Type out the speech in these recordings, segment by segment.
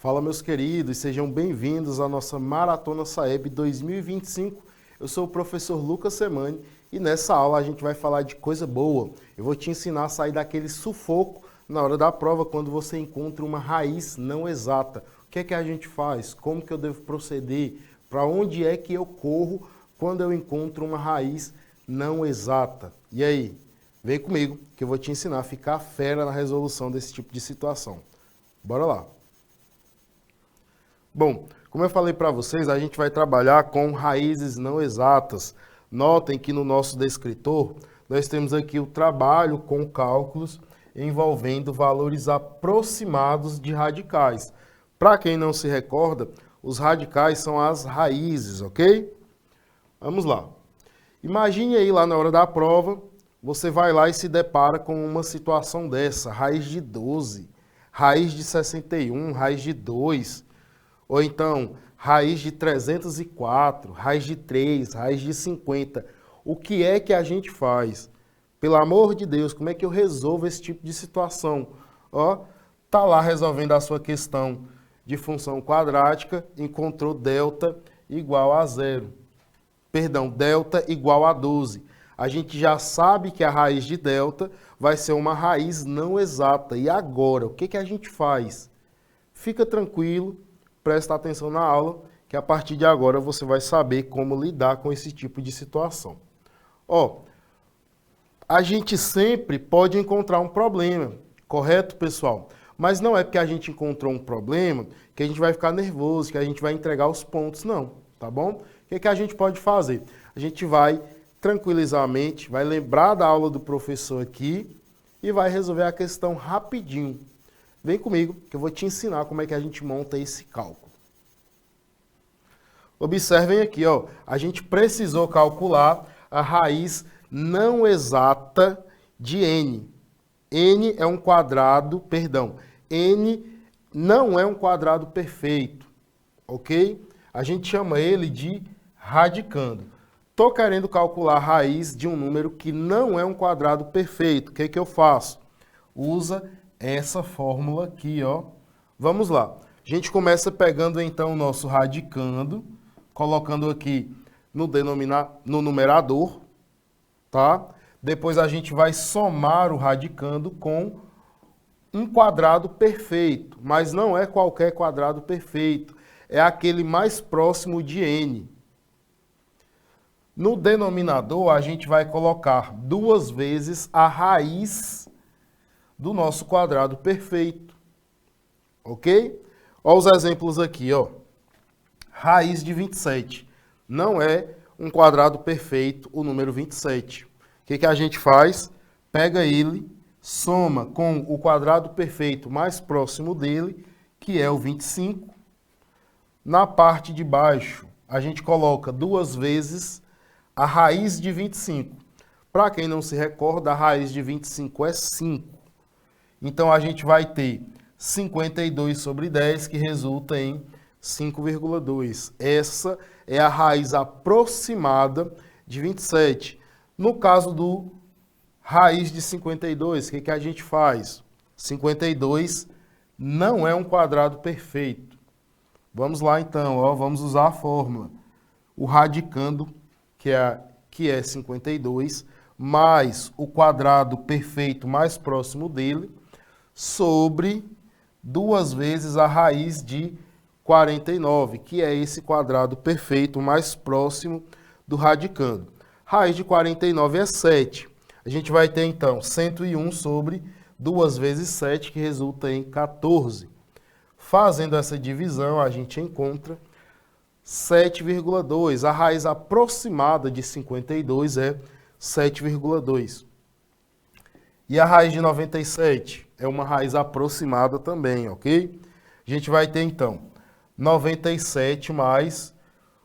Fala, meus queridos, sejam bem-vindos à nossa Maratona Saeb 2025. Eu sou o professor Lucas Semani e nessa aula a gente vai falar de coisa boa. Eu vou te ensinar a sair daquele sufoco na hora da prova quando você encontra uma raiz não exata. O que é que a gente faz? Como que eu devo proceder? Para onde é que eu corro quando eu encontro uma raiz não exata? E aí? Vem comigo que eu vou te ensinar a ficar fera na resolução desse tipo de situação. Bora lá! Bom, como eu falei para vocês, a gente vai trabalhar com raízes não exatas. Notem que no nosso descritor, nós temos aqui o trabalho com cálculos envolvendo valores aproximados de radicais. Para quem não se recorda, os radicais são as raízes, ok? Vamos lá. Imagine aí lá na hora da prova, você vai lá e se depara com uma situação dessa, raiz de 12, raiz de 61, raiz de 2... Ou então, raiz de 304, raiz de 3, raiz de 50. O que é que a gente faz? Pelo amor de Deus, como é que eu resolvo esse tipo de situação? Ó, tá lá resolvendo a sua questão de função quadrática, encontrou delta igual a 0. Perdão, delta igual a 12. A gente já sabe que a raiz de delta vai ser uma raiz não exata. E agora, o que que a gente faz? Fica tranquilo. Presta atenção na aula, que a partir de agora você vai saber como lidar com esse tipo de situação. Ó, a gente sempre pode encontrar um problema, correto, pessoal? Mas não é porque a gente encontrou um problema que a gente vai ficar nervoso, que a gente vai entregar os pontos, não, tá bom? O que que a gente pode fazer? A gente vai tranquilizar a mente, vai lembrar da aula do professor aqui e vai resolver a questão rapidinho. Vem comigo que eu vou te ensinar como é que a gente monta esse cálculo. Observem aqui, ó, a gente precisou calcular a raiz não exata de n. N é um quadrado, perdão, n não é um quadrado perfeito, ok? A gente chama ele de radicando. Estou querendo calcular a raiz de um número que não é um quadrado perfeito. O que que eu faço? Usa essa fórmula aqui, ó. Vamos lá. A gente começa pegando então o nosso radicando, colocando aqui no numerador, tá? Depois a gente vai somar o radicando com um quadrado perfeito, mas não é qualquer quadrado perfeito, é aquele mais próximo de n. No denominador a gente vai colocar duas vezes a raiz do nosso quadrado perfeito, ok? Olha os exemplos aqui, ó. Raiz de 27. Não é um quadrado perfeito o número 27. O que que a gente faz? Pega ele, soma com o quadrado perfeito mais próximo dele, que é o 25. Na parte de baixo, a gente coloca duas vezes a raiz de 25. Para quem não se recorda, a raiz de 25 é 5. Então, a gente vai ter 52 sobre 10, que resulta em 5,2. Essa é a raiz aproximada de 27. No caso do raiz de 52, o que que a gente faz? 52 não é um quadrado perfeito. Vamos lá, então, ó, vamos usar a fórmula. O radicando, que é 52, mais o quadrado perfeito mais próximo dele, sobre duas vezes a raiz de 49, que é esse quadrado perfeito mais próximo do radicando. Raiz de 49 é 7. A gente vai ter, então, 101 sobre 2 vezes 7, que resulta em 14. Fazendo essa divisão, a gente encontra 7,2. A raiz aproximada de 52 é 7,2. E a raiz de 97 é uma raiz aproximada também, ok? A gente vai ter, então, 97 mais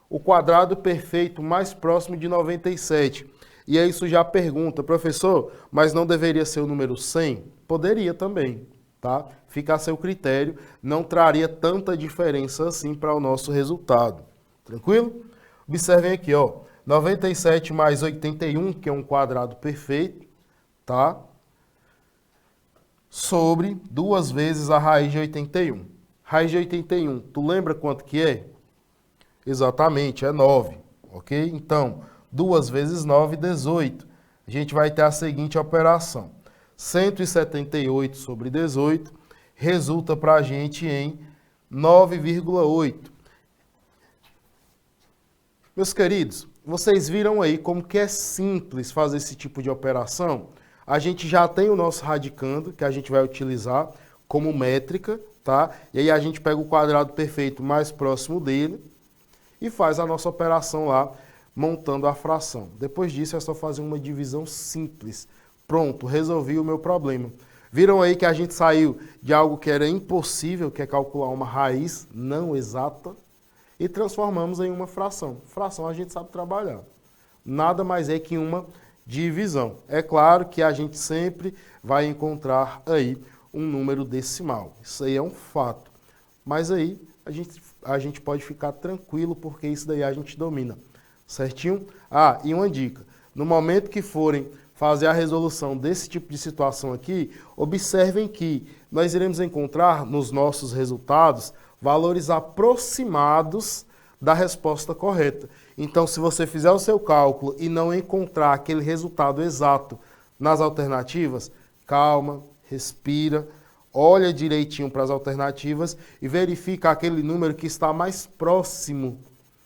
o quadrado perfeito mais próximo de 97. E aí isso já pergunta, professor, mas não deveria ser o número 100? Poderia também, tá? Fica a seu critério, não traria tanta diferença assim para o nosso resultado. Tranquilo? Observem aqui, ó, 97 mais 81, que é um quadrado perfeito, tá? Sobre duas vezes a raiz de 81. Raiz de 81, tu lembra quanto que é? Exatamente, é 9, ok? Então, 2 vezes 9, 18. A gente vai ter a seguinte operação. 178 sobre 18 resulta para a gente em 9,8. Meus queridos, vocês viram aí como que é simples fazer esse tipo de operação? A gente já tem o nosso radicando, que a gente vai utilizar como métrica, tá? E aí a gente pega o quadrado perfeito mais próximo dele e faz a nossa operação lá, montando a fração. Depois disso é só fazer uma divisão simples. Pronto, resolvi o meu problema. Viram aí que a gente saiu de algo que era impossível, que é calcular uma raiz não exata, e transformamos em uma fração. Fração a gente sabe trabalhar. Nada mais é que uma divisão. É claro que a gente sempre vai encontrar aí um número decimal. Isso aí é um fato. Mas aí a gente pode ficar tranquilo, porque isso daí a gente domina. Certinho? Ah, e uma dica. No momento que forem fazer a resolução desse tipo de situação aqui, observem que nós iremos encontrar nos nossos resultados valores aproximados da resposta correta. Então, se você fizer o seu cálculo e não encontrar aquele resultado exato nas alternativas, calma, respira, olha direitinho para as alternativas e verifica aquele número que está mais próximo,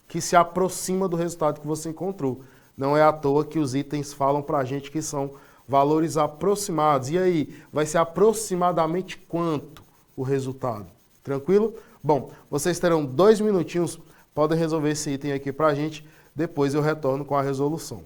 que se aproxima do resultado que você encontrou. Não é à toa que os itens falam para a gente que são valores aproximados. E aí, vai ser aproximadamente quanto o resultado? Tranquilo? Bom, vocês terão 2 minutinhos, podem resolver esse item aqui para a gente, depois eu retorno com a resolução.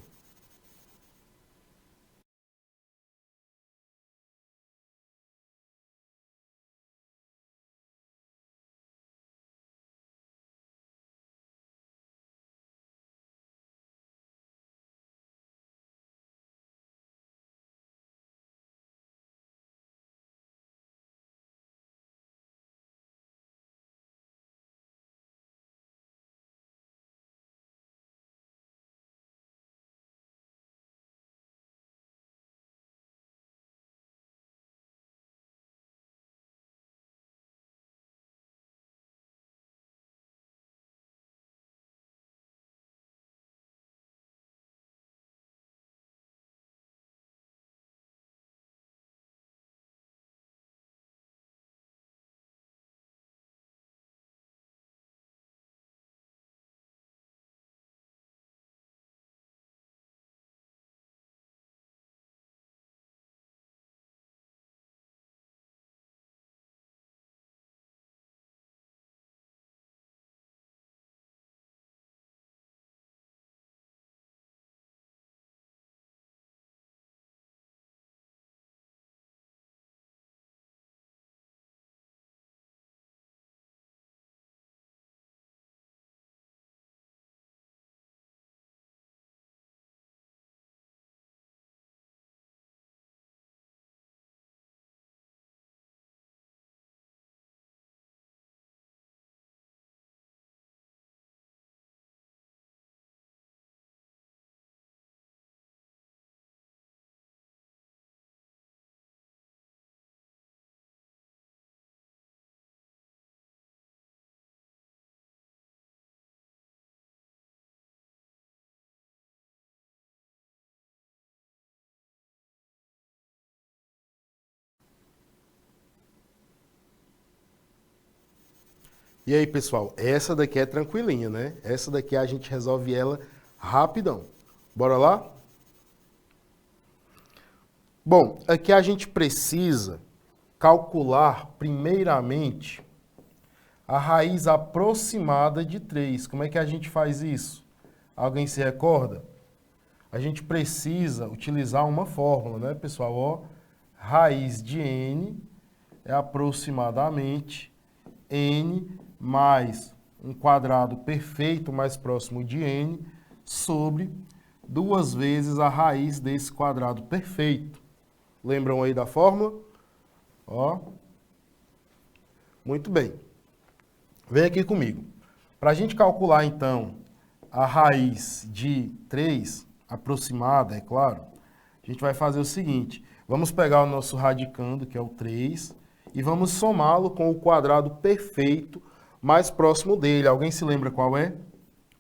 E aí, pessoal, essa daqui é tranquilinha, né? Essa daqui a gente resolve ela rapidão. Bora lá? Bom, aqui a gente precisa calcular, primeiramente, a raiz aproximada de 3. Como é que a gente faz isso? Alguém se recorda? A gente precisa utilizar uma fórmula, né, pessoal? Ó, raiz de n é aproximadamente n mais um quadrado perfeito mais próximo de n sobre 2 vezes a raiz desse quadrado perfeito. Lembram aí da fórmula? Ó. Muito bem. Vem aqui comigo. Para a gente calcular, então, a raiz de 3, aproximada, é claro, a gente vai fazer o seguinte. Vamos pegar o nosso radicando, que é o 3, e vamos somá-lo com o quadrado perfeito mais próximo dele. Alguém se lembra qual é?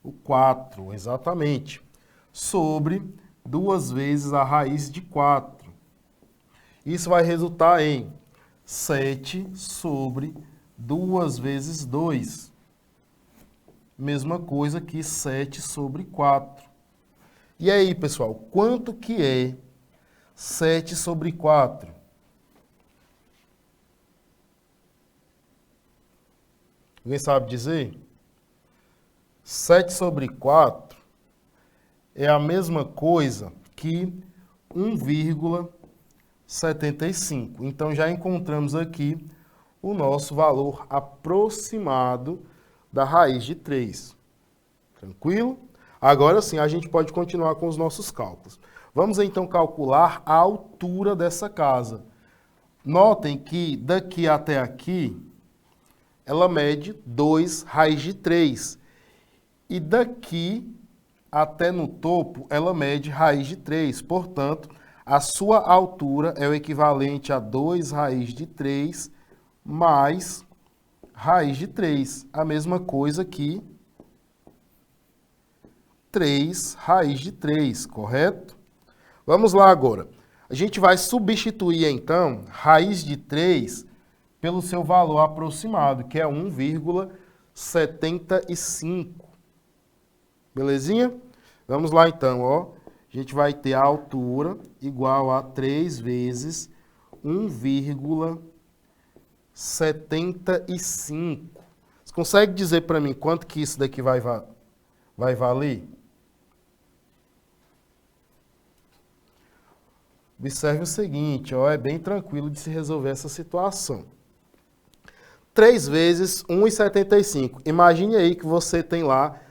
O 4, exatamente. Sobre 2 vezes a raiz de 4. Isso vai resultar em 7 sobre 2 vezes 2. Mesma coisa que 7 sobre 4. E aí, pessoal, quanto que é 7 sobre 4? Alguém sabe dizer? 7 sobre 4 é a mesma coisa que 1,75. Então, já encontramos aqui o nosso valor aproximado da raiz de 3. Tranquilo? Agora sim, a gente pode continuar com os nossos cálculos. Vamos então calcular a altura dessa casa. Notem que daqui até aqui, ela mede 2 raiz de 3. E daqui até no topo, ela mede raiz de 3. Portanto, a sua altura é o equivalente a 2 raiz de 3 mais raiz de 3. A mesma coisa que 3 raiz de 3, correto? Vamos lá agora. A gente vai substituir, então, raiz de 3 pelo seu valor aproximado, que é 1,75. Belezinha? Vamos lá, então, ó. A gente vai ter a altura igual a 3 vezes 1,75. Você consegue dizer para mim quanto que isso daqui vai valer? Observe o seguinte, ó, é bem tranquilo de se resolver essa situação. 3 vezes 1,75. Imagine aí que você tem lá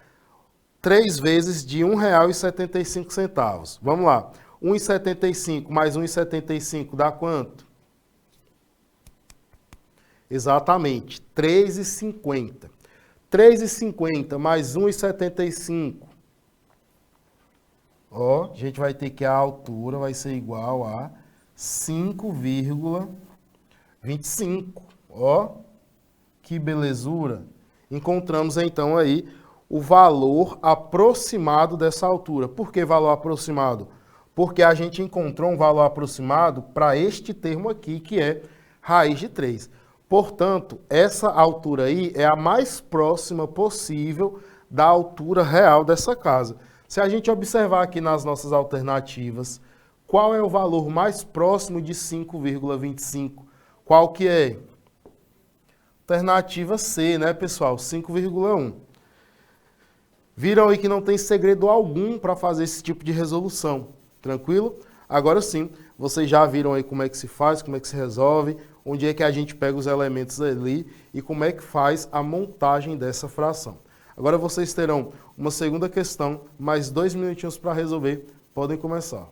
3 vezes de R$ 1,75. Vamos lá. 1,75 mais 1,75 dá quanto? Exatamente, 3,50. 3,50 mais 1,75. Ó, a gente vai ter que a altura vai ser igual a 5,25. Ó, que belezura. Encontramos então aí o valor aproximado dessa altura. Por que valor aproximado? Porque a gente encontrou um valor aproximado para este termo aqui, que é raiz de 3. Portanto, essa altura aí é a mais próxima possível da altura real dessa casa. Se a gente observar aqui nas nossas alternativas, qual é o valor mais próximo de 5,25? Qual que é? Alternativa C, né, pessoal? 5,1. Viram aí que não tem segredo algum para fazer esse tipo de resolução. Tranquilo? Agora sim, vocês já viram aí como é que se faz, como é que se resolve, onde é que a gente pega os elementos ali e como é que faz a montagem dessa fração. Agora vocês terão uma segunda questão, mais 2 minutinhos para resolver. Podem começar.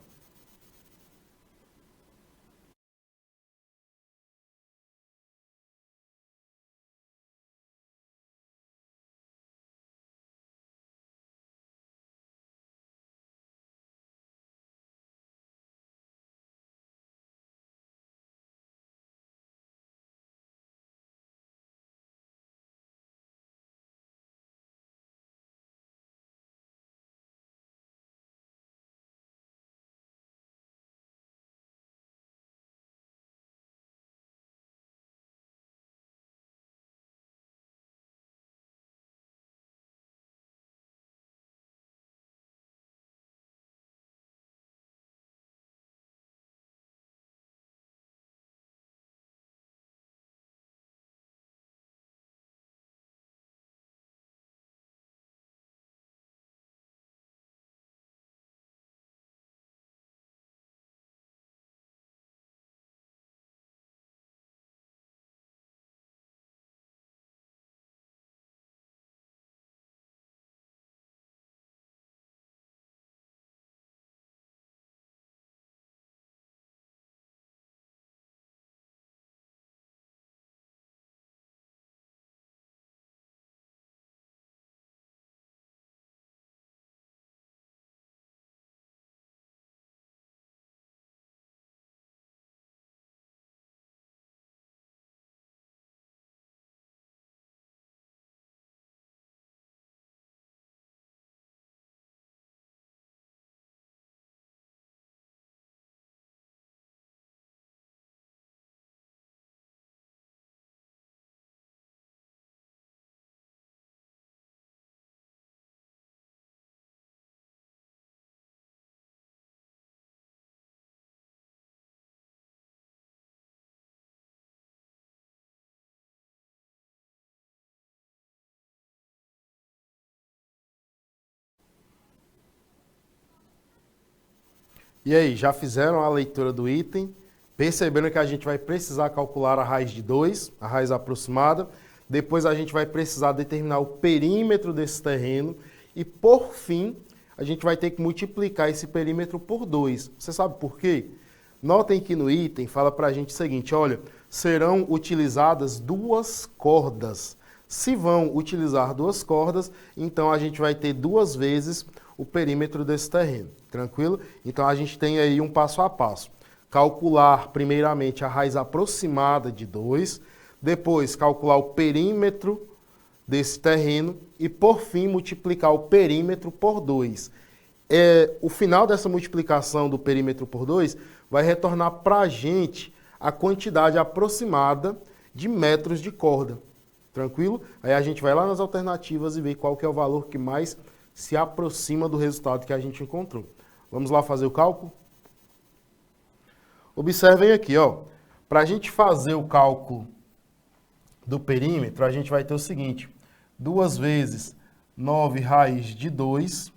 E aí, já fizeram a leitura do item? Percebendo que a gente vai precisar calcular a raiz de 2, a raiz aproximada. Depois a gente vai precisar determinar o perímetro desse terreno. E por fim, a gente vai ter que multiplicar esse perímetro por 2. Você sabe por quê? Notem que no item fala para a gente o seguinte, olha, serão utilizadas 2 cordas. Se vão utilizar 2 cordas, então a gente vai ter 2 vezes o perímetro desse terreno, tranquilo? Então a gente tem aí um passo a passo. Calcular primeiramente a raiz aproximada de 2, depois calcular o perímetro desse terreno e por fim multiplicar o perímetro por 2. O final dessa multiplicação do perímetro por 2 vai retornar para a gente a quantidade aproximada de metros de corda. Tranquilo? Aí a gente vai lá nas alternativas e vê qual que é o valor que mais se aproxima do resultado que a gente encontrou. Vamos lá fazer o cálculo? Observem aqui, ó. Para a gente fazer o cálculo do perímetro, a gente vai ter o seguinte. 2 vezes 9 raiz de 2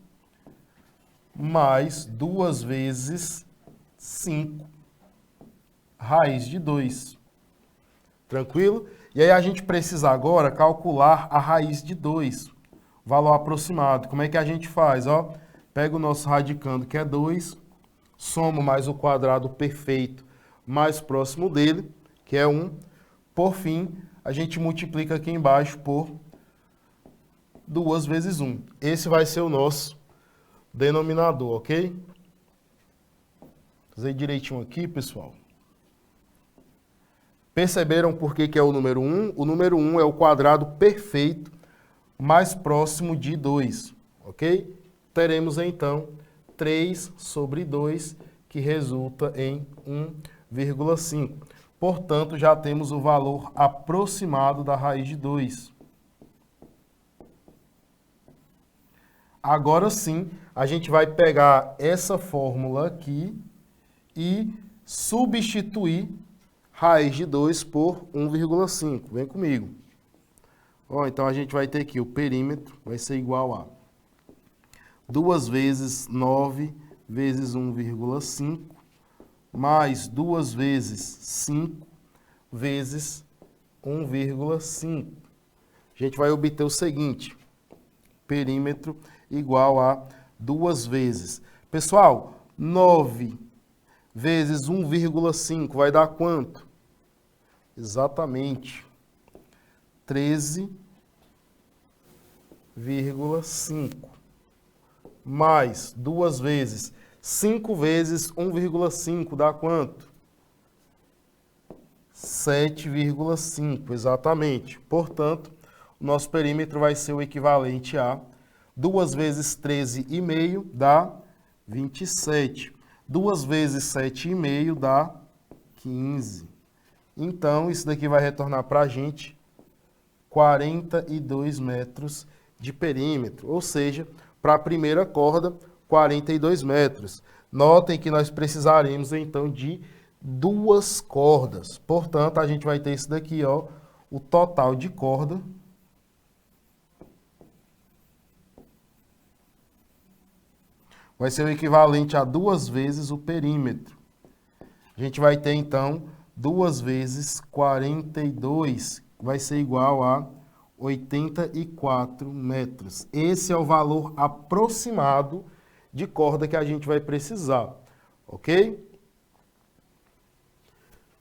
mais 2 vezes 5 raiz de 2. Tranquilo? E aí a gente precisa agora calcular a raiz de 2, valor aproximado. Como é que a gente faz? Ó, pega o nosso radicando, que é 2, somo mais o quadrado perfeito mais próximo dele, que é 1. Por fim, a gente multiplica aqui embaixo por 2 vezes 1. Esse vai ser o nosso denominador, ok? Vou fazer direitinho aqui, pessoal. Perceberam por que é o número 1? O número 1 é o quadrado perfeito mais próximo de 2, ok? Teremos, então, 3 sobre 2, que resulta em 1,5. Portanto, já temos o valor aproximado da raiz de 2. Agora sim, a gente vai pegar essa fórmula aqui e substituir raiz de 2 por 1,5. Vem comigo. Ó, então a gente vai ter aqui o perímetro, vai ser igual a 2 vezes 9 vezes 1,5 mais 2 vezes 5 vezes 1,5. A gente vai obter o seguinte, perímetro igual a 2 vezes. Pessoal, 9 vezes 1,5 vai dar quanto? Exatamente, 13,5. Mais 2 vezes 5 vezes 1,5 dá quanto? 7,5, exatamente. Portanto, o nosso perímetro vai ser o equivalente a 2 vezes 13,5 dá 27. 2 vezes 7,5 dá 15. Então, isso daqui vai retornar para a gente 42 metros de perímetro. Ou seja, para a primeira corda, 42 metros. Notem que nós precisaremos, então, de 2 cordas. Portanto, a gente vai ter isso daqui, ó, o total de corda. Vai ser o equivalente a 2 vezes o perímetro. A gente vai ter, então, 2 vezes 42, vai ser igual a 84 metros. Esse é o valor aproximado de corda que a gente vai precisar, ok?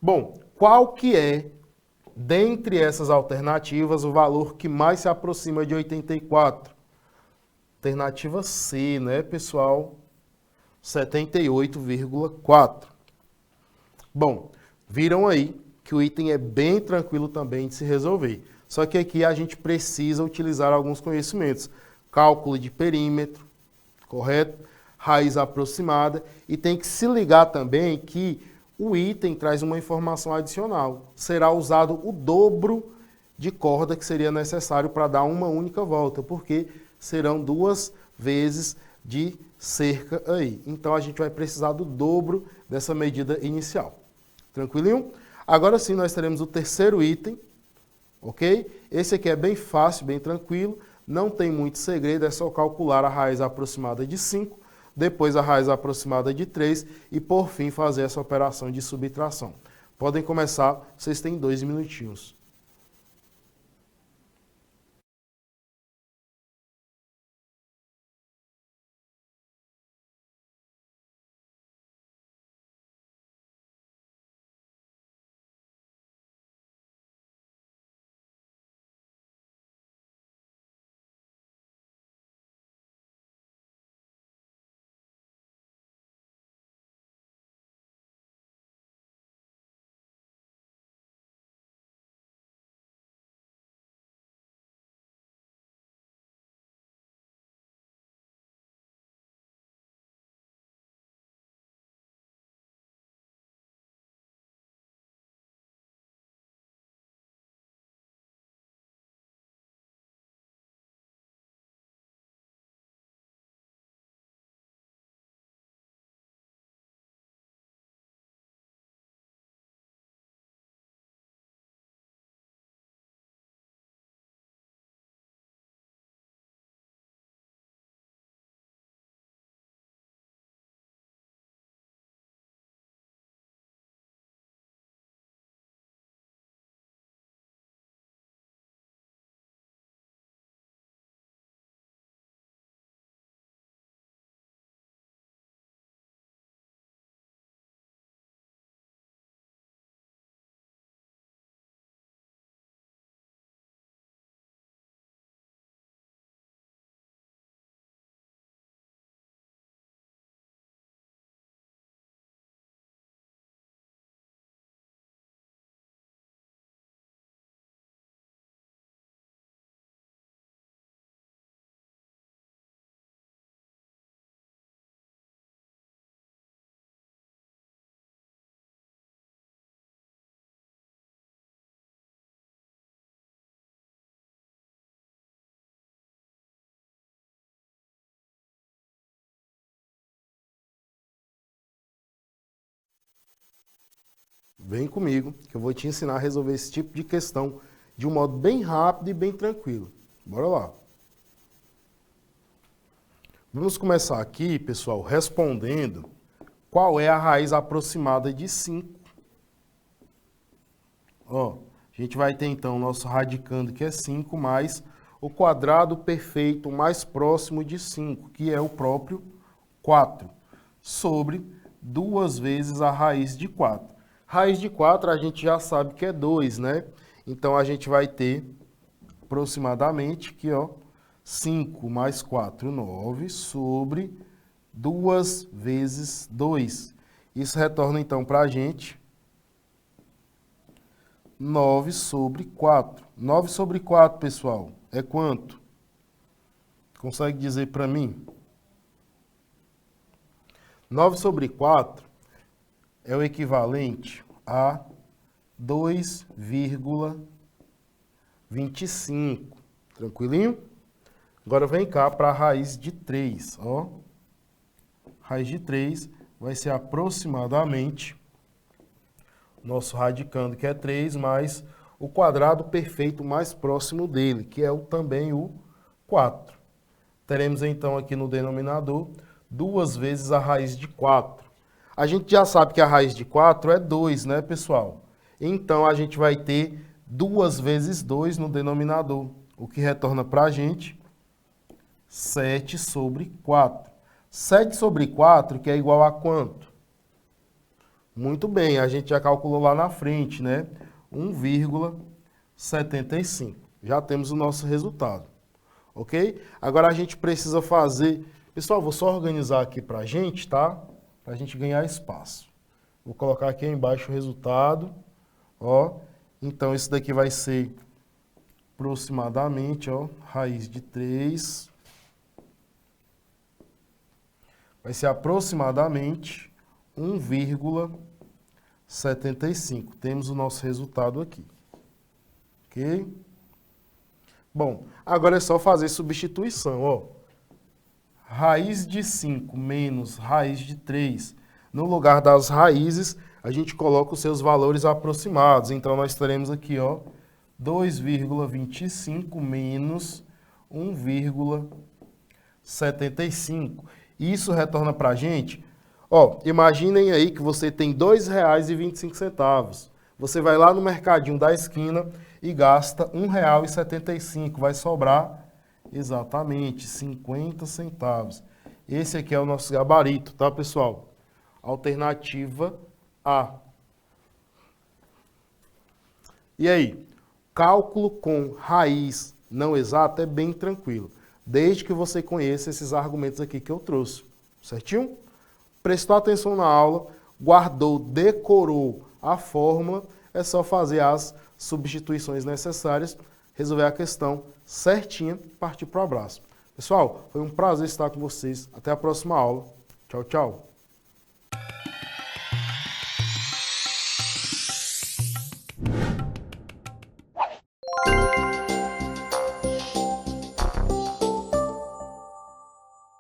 Bom, qual que é, dentre essas alternativas, o valor que mais se aproxima de 84? Alternativa C, né, pessoal? 78,4. Bom, viram aí que o item é bem tranquilo também de se resolver. Só que aqui a gente precisa utilizar alguns conhecimentos. Cálculo de perímetro, correto? Raiz aproximada. E tem que se ligar também que o item traz uma informação adicional. Será usado o dobro de corda que seria necessário para dar uma única volta, porque serão 2 vezes de cerca aí. Então a gente vai precisar do dobro dessa medida inicial. Tranquilinho? Agora sim nós teremos o terceiro item, ok? Esse aqui é bem fácil, bem tranquilo, não tem muito segredo, é só calcular a raiz aproximada de 5. depois a raiz aproximada de 3 e, por fim, fazer essa operação de subtração. Podem começar, vocês têm 2 minutinhos. Vem comigo, que eu vou te ensinar a resolver esse tipo de questão de um modo bem rápido e bem tranquilo. Bora lá. Vamos começar aqui, pessoal, respondendo qual é a raiz aproximada de 5. Ó, a gente vai ter então o nosso radicando, que é 5, mais o quadrado perfeito mais próximo de 5, que é o próprio 4, sobre 2 vezes a raiz de 4. Raiz de 4 a gente já sabe que é 2, né? Então a gente vai ter aproximadamente aqui, ó, 5 mais 4, 9, sobre 2 vezes 2. Isso retorna então para a gente 9 sobre 4. 9 sobre 4, pessoal, é quanto? Consegue dizer para mim? 9 sobre 4 é o equivalente a 2,25. Tranquilinho? Agora vem cá para a raiz de 3. Ó. Raiz de 3 vai ser aproximadamente nosso radicando, que é 3, mais o quadrado perfeito mais próximo dele, que é também o 4. Teremos então aqui no denominador 2 vezes a raiz de 4. A gente já sabe que a raiz de 4 é 2, né, pessoal? Então, a gente vai ter 2 vezes 2 no denominador, o que retorna para a gente 7 sobre 4. 7 sobre 4, que é igual a quanto? Muito bem, a gente já calculou lá na frente, né? 1,75. Já temos o nosso resultado, ok? Agora a gente precisa fazer... Pessoal, vou só organizar aqui para a gente, tá? Para a gente ganhar espaço. Vou colocar aqui embaixo o resultado, ó. Então, isso daqui vai ser aproximadamente, ó, raiz de 3. Vai ser aproximadamente 1,75. Temos o nosso resultado aqui. Ok? Bom, agora é só fazer substituição, ó. Raiz de 5 menos raiz de 3. No lugar das raízes, a gente coloca os seus valores aproximados. Então, nós teremos aqui, ó, 2,25 menos 1,75. Isso retorna para a gente, ó, imaginem aí que você tem R$ 2,25. Você vai lá no mercadinho da esquina e gasta R$ 1,75. Vai sobrar exatamente 50 centavos. Esse aqui é o nosso gabarito, tá, pessoal? Alternativa A. E aí? Cálculo com raiz não exata é bem tranquilo, desde que você conheça esses argumentos aqui que eu trouxe, certinho? Prestou atenção na aula, guardou, decorou a fórmula, é só fazer as substituições necessárias, resolver a questão certinha e partir para o abraço. Pessoal, foi um prazer estar com vocês. Até a próxima aula. Tchau, tchau.